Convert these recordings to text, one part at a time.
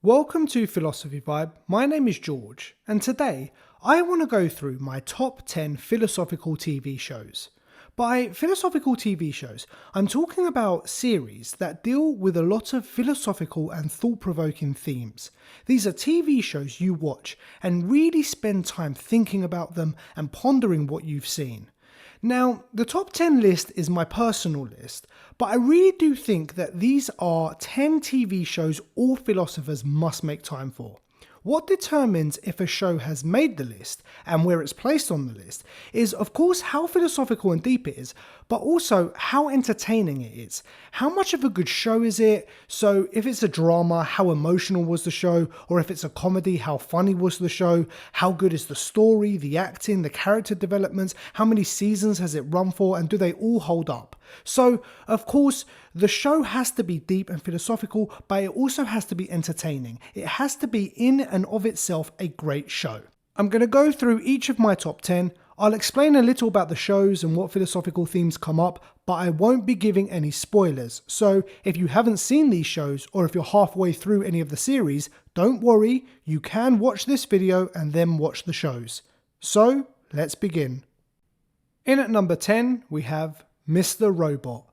Welcome to Philosophy Vibe. My name is George, and today I want to go through my top 10 philosophical TV shows. By philosophical TV shows, I'm talking about series that deal with a lot of philosophical and thought-provoking themes. These are TV shows you watch and really spend time thinking about them and pondering what you've seen. Now, the top 10 list is my personal list, but I really do think that these are 10 TV shows all philosophers must make time for. What determines if a show has made the list and where it's placed on the list is, of course, how philosophical and deep it is, but also how entertaining it is. How much of a good show is it? So if it's a drama, how emotional was the show? Or if it's a comedy, how funny was the show? How good is the story, the acting, the character developments? How many seasons has it run for? And do they all hold up? So, of course, the show has to be deep and philosophical, but it also has to be entertaining. It has to be in and of itself a great show. I'm going to go through each of my top 10. I'll explain a little about the shows and what philosophical themes come up, but I won't be giving any spoilers. So if you haven't seen these shows, or if you're halfway through any of the series, don't worry, you can watch this video and then watch the shows. So, let's begin. In at number 10, we have Mr. Robot.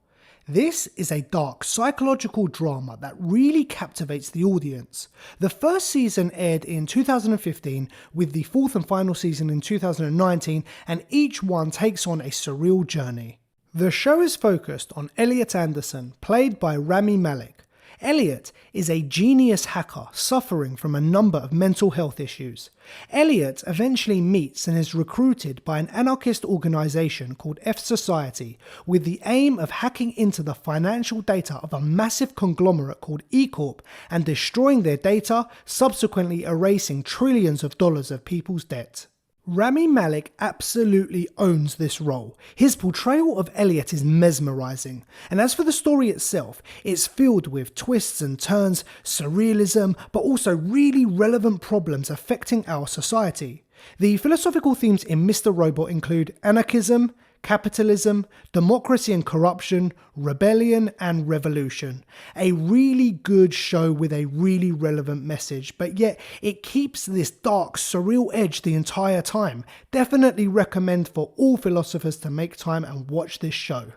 This is a dark psychological drama that really captivates the audience. The first season aired in 2015 with the fourth and final season in 2019, and each one takes on a surreal journey. The show is focused on Elliot Anderson, played by Rami Malek. Elliot is a genius hacker suffering from a number of mental health issues. Elliot eventually meets and is recruited by an anarchist organization called F Society with the aim of hacking into the financial data of a massive conglomerate called E Corp and destroying their data, subsequently erasing trillions of dollars of people's debt. Rami Malek absolutely owns this role. His portrayal of Elliot is mesmerizing, and as for the story itself, it's filled with twists and turns, surrealism, but also really relevant problems affecting our society. The philosophical themes in Mr. Robot include anarchism, capitalism, democracy and corruption, rebellion and revolution. A really good show with a really relevant message, but yet it keeps this dark, surreal edge the entire time. Definitely recommend for all philosophers to make time and watch this show.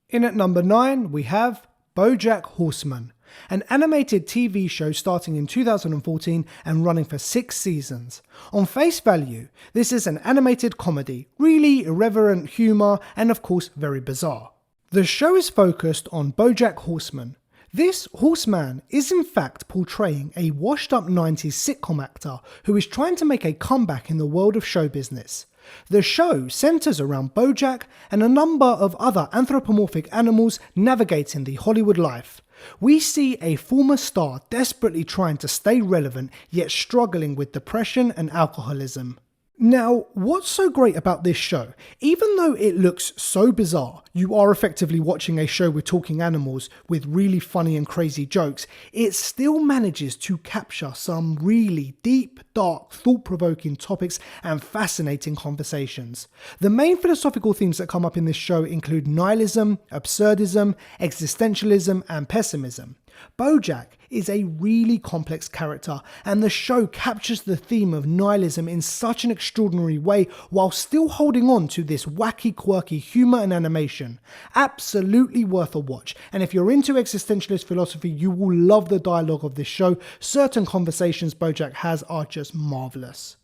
In at number 9, we have BoJack Horseman, an animated TV show starting in 2014 and running for 6 seasons. On face value, this is an animated comedy, really irreverent humour and of course very bizarre. The show is focused on BoJack Horseman. This horseman is in fact portraying a washed up 90s sitcom actor who is trying to make a comeback in the world of show business. The show centres around BoJack and a number of other anthropomorphic animals navigating the Hollywood life. We see a former star desperately trying to stay relevant yet struggling with depression and alcoholism. Now, what's so great about this show? Even though it looks so bizarre, you are effectively watching a show with talking animals with really funny and crazy jokes, it still manages to capture some really deep, dark, thought-provoking topics and fascinating conversations. The main philosophical themes that come up in this show include nihilism, absurdism, existentialism, and pessimism. BoJack is a really complex character, and the show captures the theme of nihilism in such an extraordinary way while still holding on to this wacky, quirky humour and animation. Absolutely worth a watch, and if you're into existentialist philosophy, you will love the dialogue of this show. Certain conversations BoJack has are just marvellous.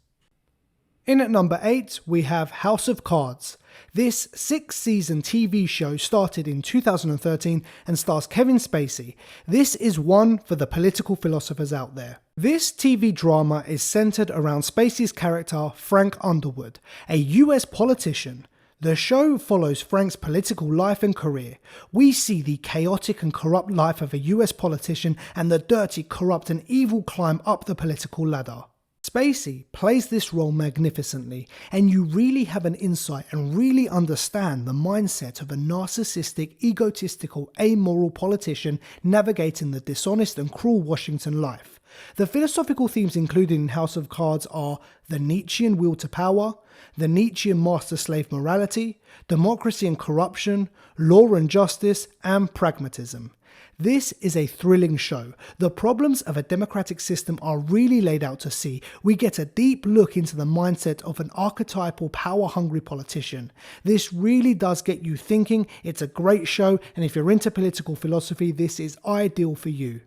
In at number 8, we have House of Cards. This 6-season TV show started in 2013 and stars Kevin Spacey. This is one for the political philosophers out there. This TV drama is centered around Spacey's character Frank Underwood, a US politician. The show follows Frank's political life and career. We see the chaotic and corrupt life of a US politician and the dirty, corrupt and evil climb up the political ladder. Spacey plays this role magnificently, and you really have an insight and really understand the mindset of a narcissistic, egotistical, amoral politician navigating the dishonest and cruel Washington life. The philosophical themes included in House of Cards are the Nietzschean will to power, the Nietzschean master-slave morality, democracy and corruption, law and justice, and pragmatism. This is a thrilling show. The problems of a democratic system are really laid out to see. We get a deep look into the mindset of an archetypal, power-hungry politician. This really does get you thinking. It's a great show, and if you're into political philosophy, this is ideal for you.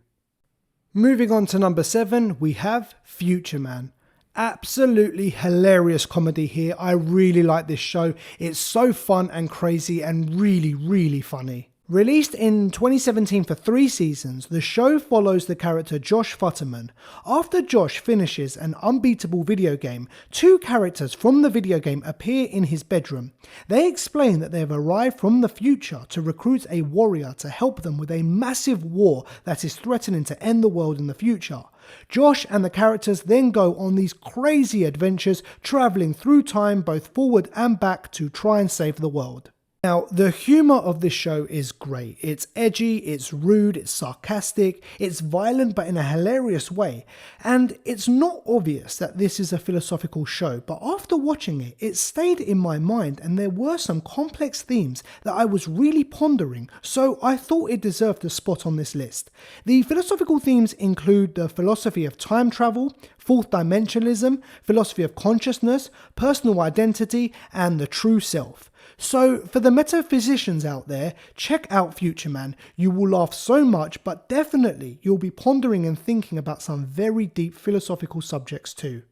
Moving on to number 7, we have Future Man. Absolutely hilarious comedy here. I really like this show. It's so fun and crazy and really funny. Released in 2017 for 3 seasons, the show follows the character Josh Futterman. After Josh finishes an unbeatable video game, 2 characters from the video game appear in his bedroom. They explain that they have arrived from the future to recruit a warrior to help them with a massive war that is threatening to end the world in the future. Josh and the characters then go on these crazy adventures, travelling through time both forward and back to try and save the world. Now, the humour of this show is great. It's edgy, it's rude, it's sarcastic, it's violent but in a hilarious way. And it's not obvious that this is a philosophical show, but after watching it, it stayed in my mind and there were some complex themes that I was really pondering, so I thought it deserved a spot on this list. The philosophical themes include the philosophy of time travel, fourth dimensionalism, philosophy of consciousness, personal identity, and the true self. So, for the metaphysicians out there, check out Future Man. You will laugh so much, but definitely you'll be pondering and thinking about some very deep philosophical subjects too.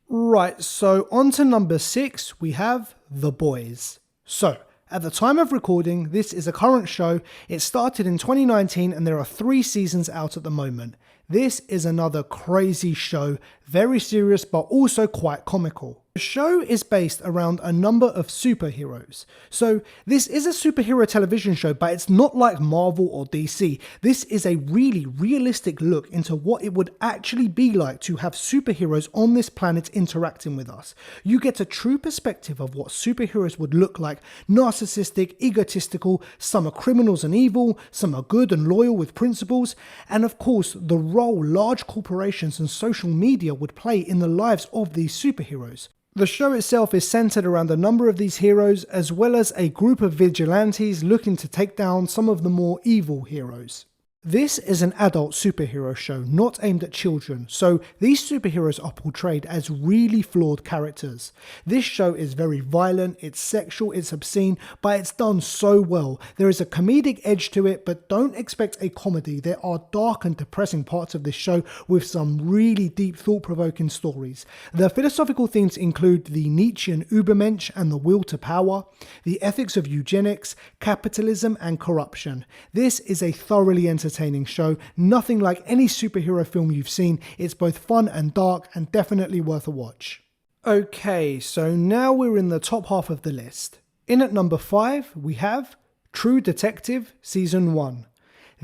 Right, so on to number 6, we have The Boys. So, at the time of recording, this is a current show. It started in 2019 and there are 3 seasons out at the moment. This is another crazy show, very serious but also quite comical. The show is based around a number of superheroes. So this is a superhero television show, but it's not like Marvel or DC. This is a really realistic look into what it would actually be like to have superheroes on this planet interacting with us. You get a true perspective of what superheroes would look like: narcissistic, egotistical, some are criminals and evil, some are good and loyal with principles, and of course the role large corporations and social media would play in the lives of these superheroes. The show itself is centered around a number of these heroes, as well as a group of vigilantes looking to take down some of the more evil heroes. This is an adult superhero show, not aimed at children, so these superheroes are portrayed as really flawed characters. This show is very violent, it's sexual, it's obscene, but it's done so well. There is a comedic edge to it, but don't expect a comedy. There are dark and depressing parts of this show with some really deep thought-provoking stories. The philosophical themes include the Nietzschean Übermensch and the will to power, the ethics of eugenics, capitalism and corruption. This is a thoroughly entertaining show, nothing like any superhero film you've seen. It's both fun and dark and definitely worth a watch. Okay, so now we're in the top half of the list. In at number 5, we have True Detective Season 1.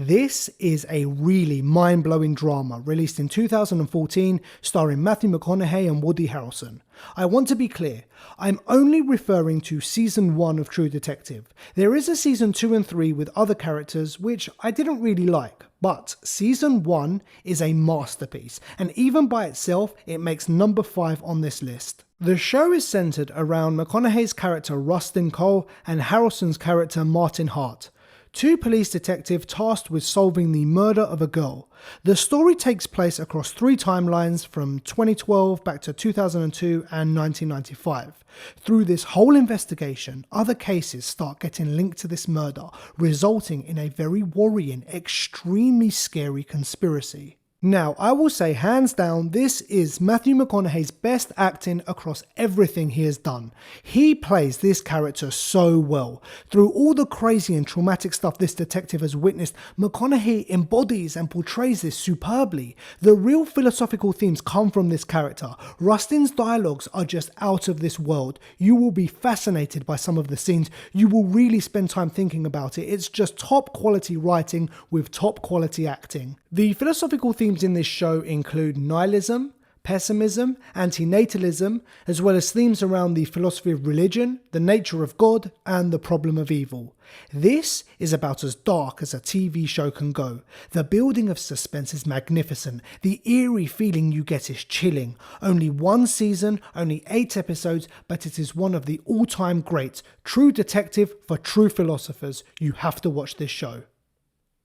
This is a really mind-blowing drama released in 2014 starring Matthew McConaughey and Woody Harrelson. I want to be clear, I'm only referring to Season 1 of True Detective. There is a Season 2 and 3 with other characters which I didn't really like, but Season 1 is a masterpiece, and even by itself it makes number 5 on this list. The show is centered around McConaughey's character Rustin Cole and Harrelson's character Martin Hart, 2 police detectives tasked with solving the murder of a girl. The story takes place across 3 timelines from 2012 back to 2002 and 1995. Through this whole investigation, other cases start getting linked to this murder, resulting in a very worrying, extremely scary conspiracy. Now, I will say hands down, this is Matthew McConaughey's best acting across everything he has done. He plays this character so well. Through all the crazy and traumatic stuff this detective has witnessed, McConaughey embodies and portrays this superbly. The real philosophical themes come from this character. Rustin's dialogues are just out of this world. You will be fascinated by some of the scenes. You will really spend time thinking about it. It's just top quality writing with top quality acting. The philosophical themes in this show include nihilism, pessimism, antinatalism, as well as themes around the philosophy of religion, the nature of God, and the problem of evil. This is about as dark as a TV show can go. The building of suspense is magnificent. The eerie feeling you get is chilling. Only 1 season, only 8 episodes, but it is one of the all-time greats. True detective for true philosophers. You have to watch this show.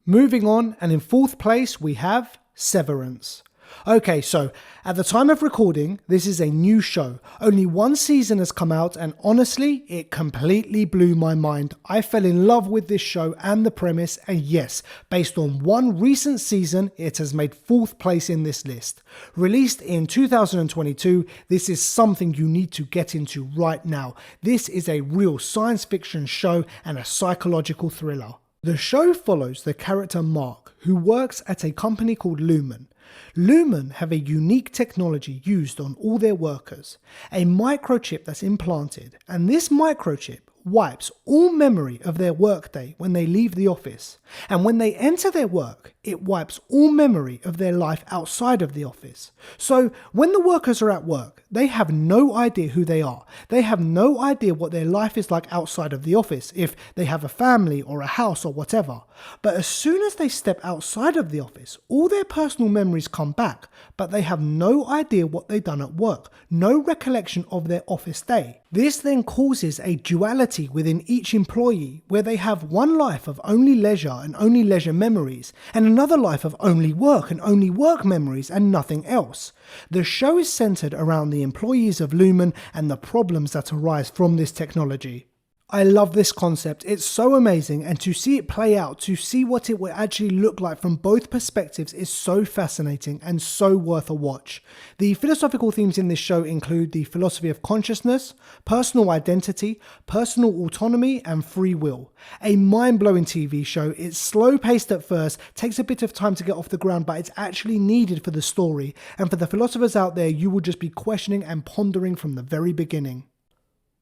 Moving on, and in fourth place we have Severance. Okay, so at the time of recording, this is a new show. Only one season has come out, and honestly, it completely blew my mind. I fell in love with this show and the premise, and yes, based on one recent season, it has made fourth place in this list. Released in 2022, this is something you need to get into right now. This is a real science fiction show and a psychological thriller. The show follows the character Mark, who works at a company called Lumen. Lumen have a unique technology used on all their workers, a microchip that's implanted, and this microchip wipes all memory of their workday when they leave the office, and when they enter their work, it wipes all memory of their life outside of the office. So when the workers are at work, they have no idea who they are. They have no idea what their life is like outside of the office, if they have a family or a house or whatever. But as soon as they step outside of the office, all their personal memories come back, but they have no idea what they've done at work, no recollection of their office day. This then causes a duality within each employee, where they have one life of only leisure and only leisure memories, and another life of only work and only work memories and nothing else. The show is centered around the employees of Lumen and the problems that arise from this technology. I love this concept, it's so amazing, and to see it play out, to see what it will actually look like from both perspectives is so fascinating and so worth a watch. The philosophical themes in this show include the philosophy of consciousness, personal identity, personal autonomy, and free will. A mind-blowing TV show. It's slow-paced at first, takes a bit of time to get off the ground, but it's actually needed for the story, and for the philosophers out there, you will just be questioning and pondering from the very beginning.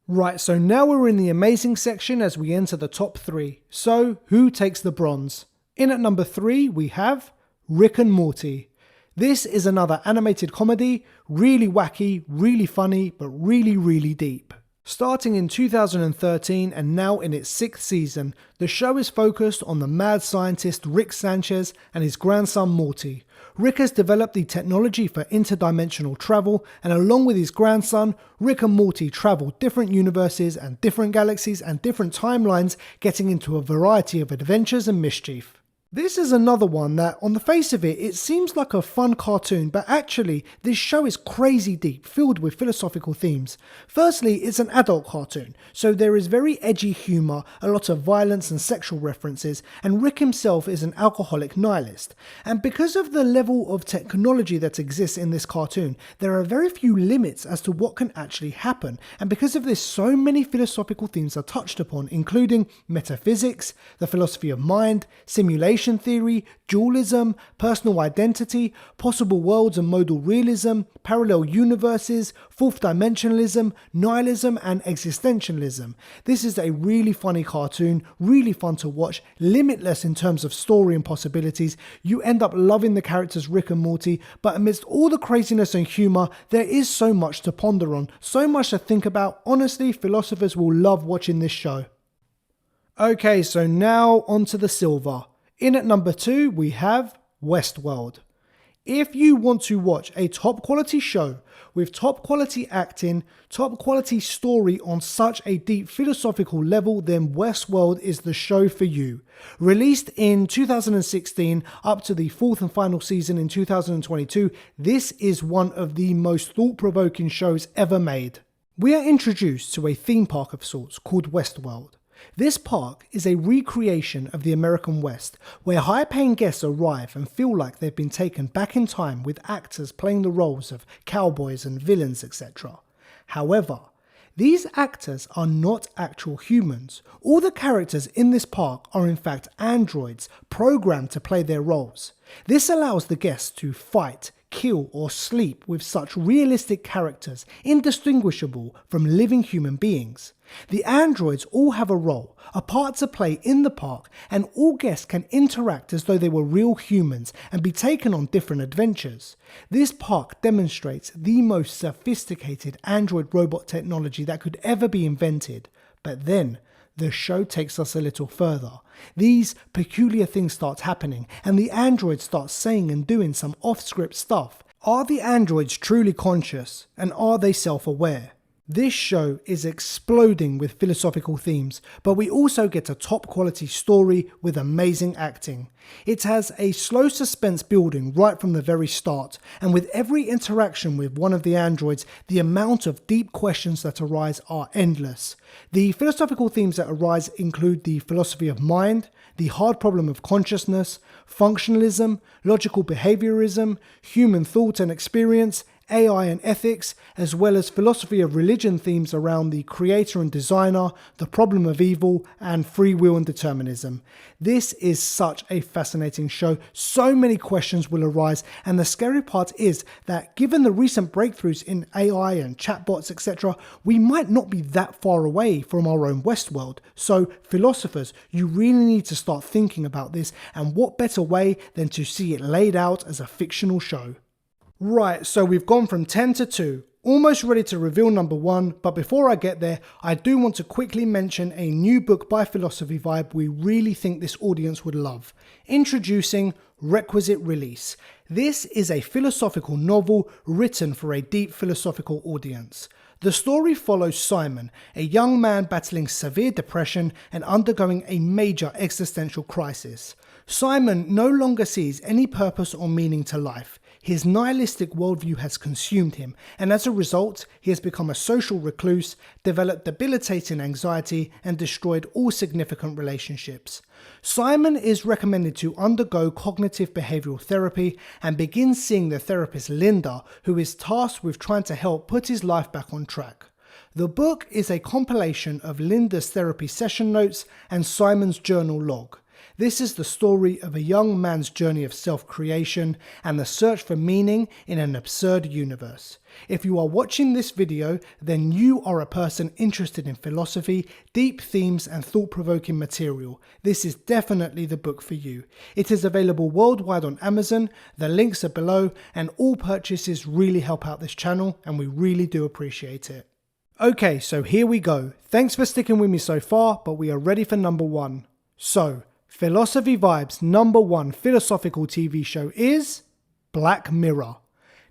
Right, so now we're in the amazing section as we enter the top 3. So, who takes the bronze? In at number 3, we have Rick and Morty. This is another animated comedy, really wacky, really funny, but really deep. Starting in 2013 and now in its 6th season, the show is focused on the mad scientist Rick Sanchez and his grandson Morty. Rick has developed the technology for interdimensional travel, and along with his grandson, Rick and Morty travel different universes and different galaxies and different timelines, getting into a variety of adventures and mischief. This is another one that, on the face of it, it seems like a fun cartoon, but actually, this show is crazy deep, filled with philosophical themes. Firstly, it's an adult cartoon, so there is very edgy humour, a lot of violence and sexual references, and Rick himself is an alcoholic nihilist. And because of the level of technology that exists in this cartoon, there are very few limits as to what can actually happen, and because of this, so many philosophical themes are touched upon, including metaphysics, the philosophy of mind, simulation theory, dualism, personal identity, possible worlds and modal realism, parallel universes, fourth dimensionalism, nihilism, and existentialism. This is a really funny cartoon, really fun to watch, limitless in terms of story and possibilities. You end up loving the characters Rick and Morty, but amidst all the craziness and humour, there is so much to ponder on, so much to think about. Honestly, philosophers will love watching this show. Okay, so now onto the silver. In at number 2, we have Westworld. If you want to watch a top quality show with top quality acting, top quality story on such a deep philosophical level, then Westworld is the show for you. Released in 2016 up to the 4th and final season in 2022, this is one of the most thought-provoking shows ever made. We are introduced to a theme park of sorts called Westworld. This park is a recreation of the American West, where high-paying guests arrive and feel like they've been taken back in time with actors playing the roles of cowboys and villains, etc. However, these actors are not actual humans. All the characters in this park are in fact androids programmed to play their roles. This allows the guests to fight, kill or sleep with such realistic characters, indistinguishable from living human beings. The androids all have a role, a part to play in the park, and all guests can interact as though they were real humans and be taken on different adventures. This park demonstrates the most sophisticated android robot technology that could ever be invented. But then, the show takes us a little further. These peculiar things start happening, and the androids start saying and doing some off-script stuff. Are the androids truly conscious, and are they self-aware? This show is exploding with philosophical themes, but we also get a top quality story with amazing acting. It has a slow suspense building right from the very start, and with every interaction with one of the androids, the amount of deep questions that arise are endless. The philosophical themes that arise include the philosophy of mind, the hard problem of consciousness, functionalism, logical behaviorism, human thought and experience, AI and ethics, as well as philosophy of religion themes around the creator and designer, the problem of evil, and free will and determinism. This is such a fascinating show. So many questions will arise, and the scary part is that given the recent breakthroughs in AI and chatbots, etc., we might not be that far away from our own Westworld. So, philosophers, you really need to start thinking about this, and what better way than to see it laid out as a fictional show. Right, so we've gone from 10 to 2, almost ready to reveal number 1, but before I get there, I do want to quickly mention a new book by Philosophy Vibe we really think this audience would love. Introducing Requisite Release. This is a philosophical novel written for a deep philosophical audience. The story follows Simon, a young man battling severe depression and undergoing a major existential crisis. Simon no longer sees any purpose or meaning to life. His nihilistic worldview has consumed him, and as a result, he has become a social recluse, developed debilitating anxiety, and destroyed all significant relationships. Simon is recommended to undergo cognitive behavioral therapy and begins seeing the therapist Linda, who is tasked with trying to help put his life back on track. The book is a compilation of Linda's therapy session notes and Simon's journal log. This is the story of a young man's journey of self-creation and the search for meaning in an absurd universe. If you are watching this video, then you are a person interested in philosophy, deep themes and thought-provoking material. This is definitely the book for you. It is available worldwide on Amazon, the links are below, and all purchases really help out this channel and we really do appreciate it. Okay, so here we go. Thanks for sticking with me so far, but we are ready for number 1. So, Philosophy Vibe's number 1 philosophical TV show is Black Mirror.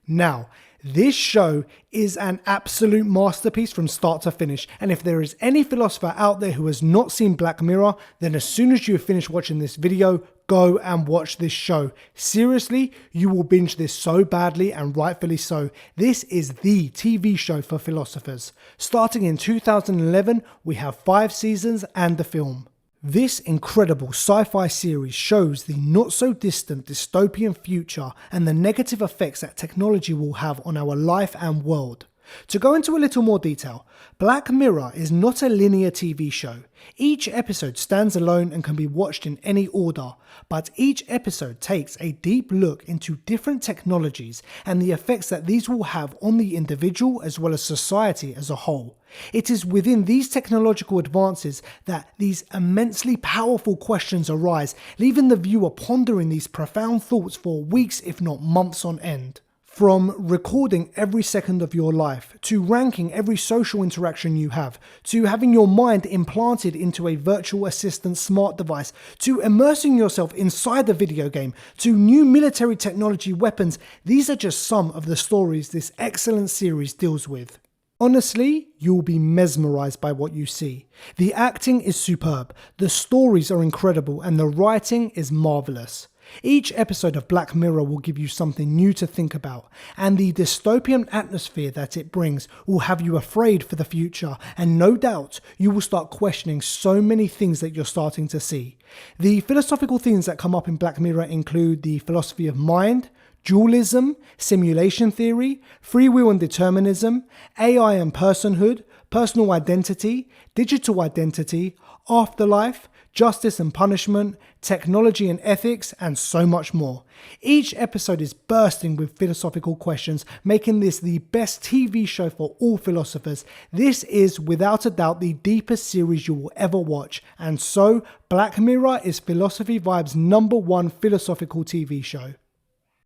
Now, this show is an absolute masterpiece from start to finish, and if there is any philosopher out there who has not seen Black Mirror, then as soon as you have finished watching this video, go and watch this show. Seriously, you will binge this so badly, and rightfully so. This is the TV show for philosophers. Starting in 2011, we have 5 seasons and the film. This incredible sci-fi series shows the not-so-distant dystopian future and the negative effects that technology will have on our life and world. To go into a little more detail, Black Mirror is not a linear TV show. Each episode stands alone and can be watched in any order, but each episode takes a deep look into different technologies and the effects that these will have on the individual as well as society as a whole. It is within these technological advances that these immensely powerful questions arise, leaving the viewer pondering these profound thoughts for weeks if not months on end. From recording every second of your life, to ranking every social interaction you have, to having your mind implanted into a virtual assistant smart device, to immersing yourself inside the video game, to new military technology weapons, these are just some of the stories this excellent series deals with. Honestly, you'll be mesmerized by what you see. The acting is superb, the stories are incredible, and the writing is marvelous. Each episode of Black Mirror will give you something new to think about, and the dystopian atmosphere that it brings will have you afraid for the future, and no doubt you will start questioning so many things that you're starting to see. The philosophical themes that come up in Black Mirror include the philosophy of mind, dualism, simulation theory, free will and determinism, AI and personhood, personal identity, digital identity, afterlife, justice and punishment, technology and ethics, and so much more. Each episode is bursting with philosophical questions, making this the best TV show for all philosophers. This is without a doubt the deepest series you will ever watch, and so Black Mirror is Philosophy Vibe's number 1 philosophical TV show.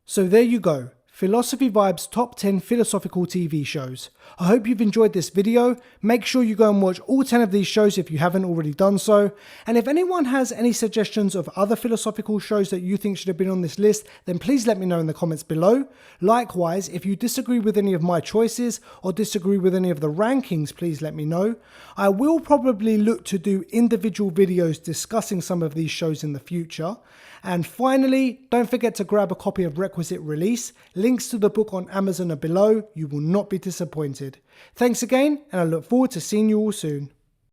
So there you go. Philosophy Vibes Top 10 Philosophical TV Shows. I hope you've enjoyed this video. Make sure you go and watch all 10 of these shows if you haven't already done so. And if anyone has any suggestions of other philosophical shows that you think should have been on this list, then please let me know in the comments below. Likewise, if you disagree with any of my choices or disagree with any of the rankings, please let me know. I will probably look to do individual videos discussing some of these shows in the future. And finally, don't forget to grab a copy of Requisite Release. Links to the book on Amazon are below. You will not be disappointed. Thanks again, and I look forward to seeing you all soon.